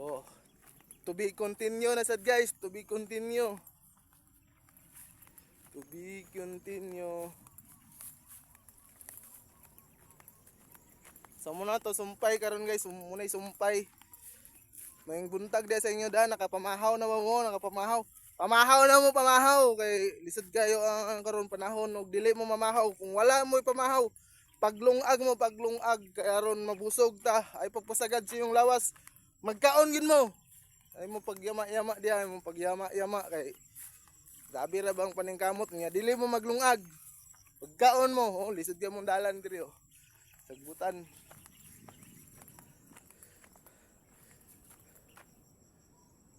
Oh, to be continue na sad guys, to be continue. To be continue. So muna to sumpay karon guys, muna sumpay. May buntag dia sa inyo da, nakapamahaw na mo, nakapamahaw. Pamahaw na mo, pamahaw kay lisod kayo ang karon panahon ug dili mo mamahaw. Kung wala mo ipamahaw, paglungag karon mabusog ta, ay pagpasagad sa iyong lawas. Magkaon gid mo. Ay mo pagyama-yama diha, ay mo pagyama-yama kay grabe ra bang paningkamot niya, dili mo maglungag. Pagkaon mo, oh, lisod ka mong dalan diri oh. Sagbutan.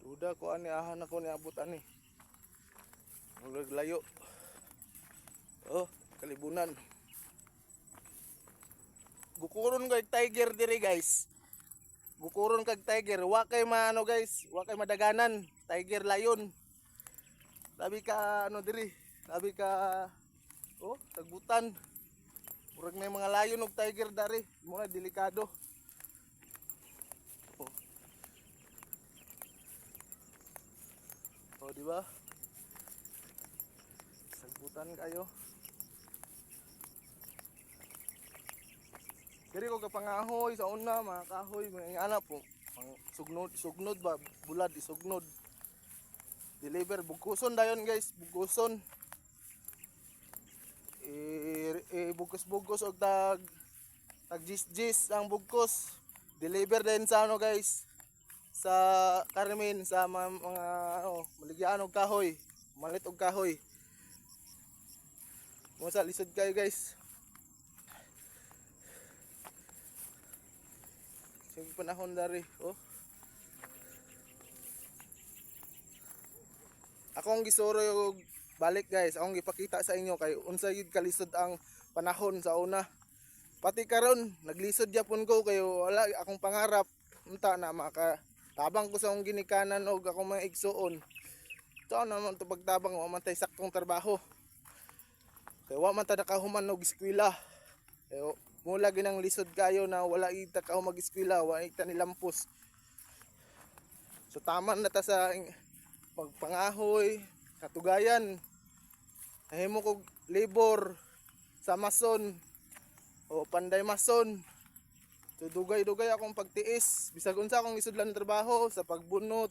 Duda ko ani ahan ako ni abot ani. Murag layo. Oh, kalibunan. Gukuron kag tiger diri guys. Gukuron kag tiger, wa kay maano guys, wa kay madaganan, tiger lion. Labi ka ano diri, labi ka oh, sagbutan. Murag may mga lion ug tiger dari, mo na delikado. Oh. Oh, di ba? Sagbutan kayo. Diri ko kapangahoy sa una, mga kahoy, mga anak po. Pang sugnod ba, bulad isugnod. Deliver bugkuson dayon guys, bugkuson. Bugkos-bugkos og tag gis ang bugkos. Deliver din sa ano guys, sa Carmen, sa mga ano, maligyan og kahoy, malit og kahoy. Mo sa lisod kayo guys. Sige panahon dari, oh. Akong gisuro yung balik guys, akong gipakita sa inyo kay unsa gid kalisod ang panahon sa una. Pati karon naglisod gyapon ko kay wala akong pangarap unta na makatabang ko sa akong ginikanan og akong mga igsuon. So naman to pagtabang wa man tay saktong trabaho. Kay wa man ta nakahuman og eskwela. Kay mula ginang lisod kayo na wala ita ka mag-eskwela, wa ita nilampos. So tama na ta sa pagpangahoy, katugayan. Nahimo kog labor sa mason o panday mason. So dugay-dugay akong pagtiis, bisag unsa akong isudlan ng trabaho sa pagbunot,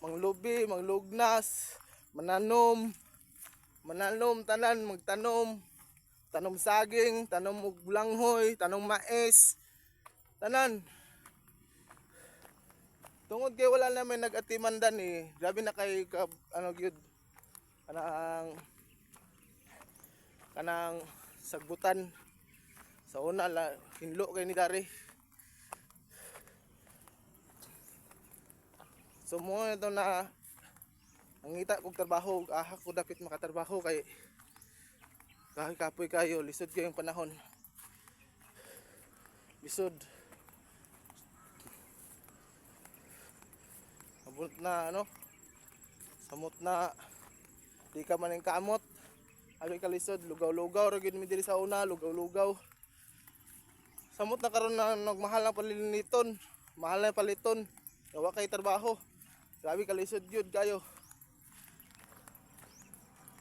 manglubi, manglugnas, mananom tanan, magtanom. Tanom saging, tanom og bulanghoy, tanom mais, tanan. Tungod kay wala namin nag-atimandan eh. Grabe na kay ano gyud kanang sagbutan. Sa una la hinlo kay ni dari. So mo ito na nangita kog trabaho, ko dapat makatrabaho kay kapoy kayo, lisod kayong panahon. Lisod. Abot na ano? Samot na di ka maning kamot. Abi ka lisod, lugaw-lugaw ra gid mi diri sa una, lugaw-lugaw. Samot na karon na nagmahal ang paliniton, mahal na paliton. Wa kay trabaho. Grabe ka lisod gyud kayo.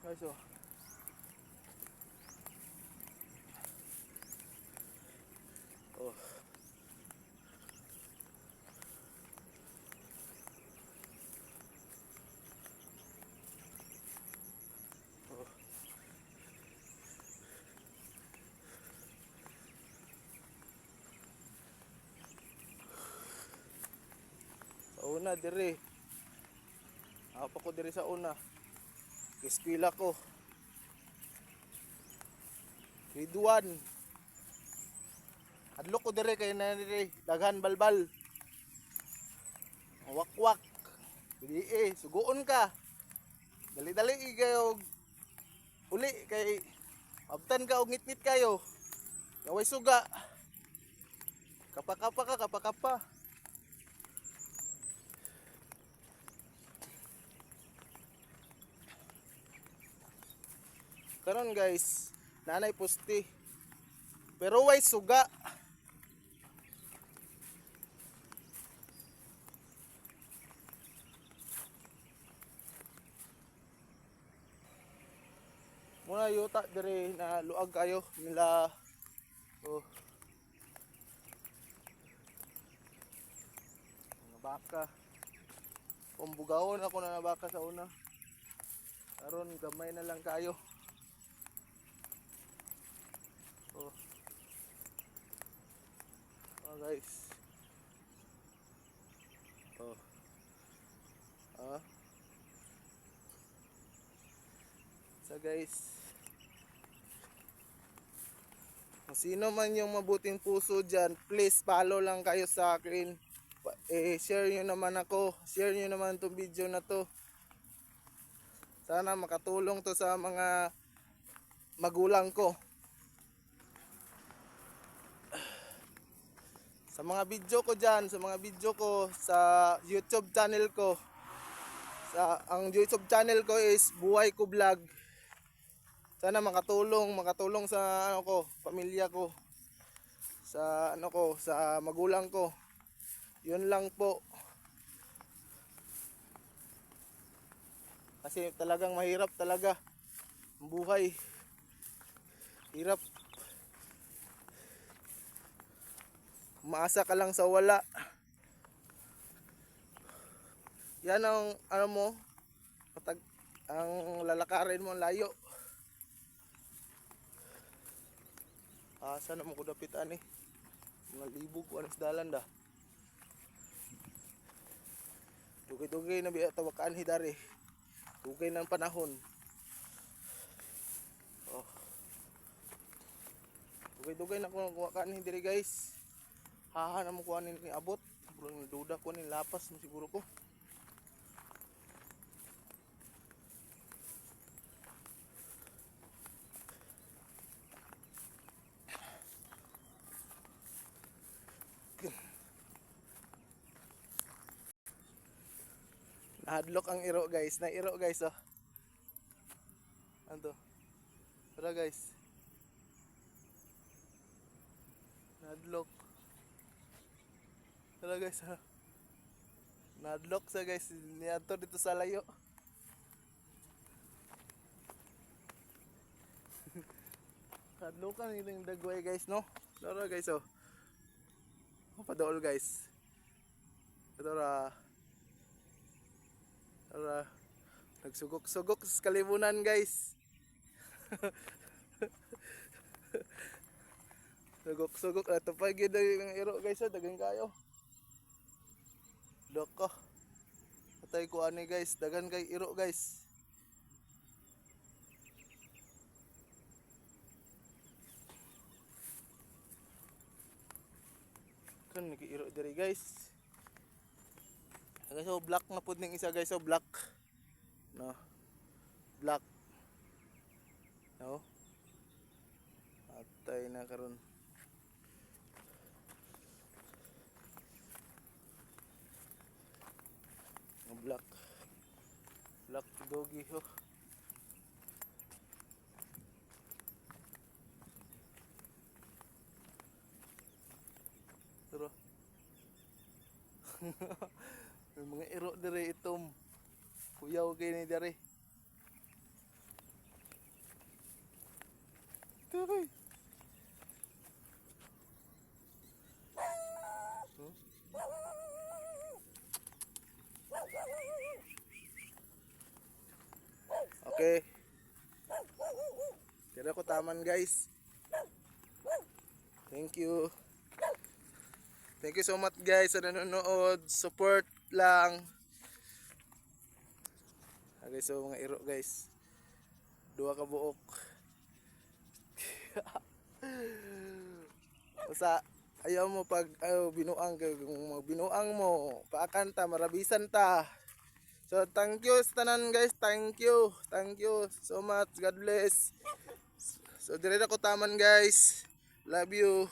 Guys, oh. Oh. Oh. Sa una diri. Apa ko diri sa una. Eskwela ko. Grade 1. Adlok ko dire kay na dire daghan balbal. Wakwak. Dili suguon ka. Dali-dali kayo uli kay abtan ka og ngit-ngit kayo. Naway suga. Kapakapa. Karon guys, nanay pusti. Pero way suga. mga yuta dire na luag kayo nila. Oh. Mga baka. Pumbugawon ako na baka sa una. Karon gamay na lang kayo. Oh. Oh guys. Oh. Ah. So guys, kung sino man yung mabuting puso dyan, please follow lang kayo sa akin. Share nyo naman ako. Share nyo naman itong video na to. Sana makatulong to sa mga magulang ko. Sa mga video ko dyan, sa mga video ko sa YouTube channel ko. Ang YouTube channel ko is Buhay Ko Vlog. Sana makatulong sa ano ko, pamilya ko. Sa ano ko, sa magulang ko. Yun lang po. Kasi talagang mahirap talaga ang buhay. Hirap. Umaasa ka lang sa wala. Yan ang ano mo, ang lalakarin mo layo. Sana mo ko dapitan eh. Mga libog ko anas dalan da. Dugay-dugay na biya tawakaan hidari. Dugay ng panahon. Oh. Dugay-dugay na ko tawakaan hidari guys. Haha na mo kuha ni abot. Burang duda ko ni lapas mo siguro ko. Nahadlok ang iro guys. Na iro guys oh. Ano to? Tara guys. Nahadlok. Tara guys ha. Nahadlok sa guys. Niyato dito sa layo. Hadlokan yung dagway guys no. Tara guys oh. Padool guys. Tara. Tara. Nagsugok-sugok sa kalibunan guys. Sugok-sugok. Ito pa yun yung iro guys. Dagan kayo. Doko. Patay ko ani guys. Dagan kay iro guys. Kan nag-iro diri guys. Guys, so black na pud ning isa guys, so black. No. Black. No. Atay na karon. Black. Black doggy ho. Tara. May mga iro dire itom. Kuyaw kay ni dire. Tukoy. Okay. Tira ko taman guys. Thank you. Thank you so much guys sa nanonood. Support lang. Okay, so mga iro guys. Dua ka buok. Basta ayaw mo pag binuang kung binuang mo, paakanta marabisan ta. So thank you sa tanan guys. Thank you. Thank you so much. God bless. So dire na ko taman guys. Love you.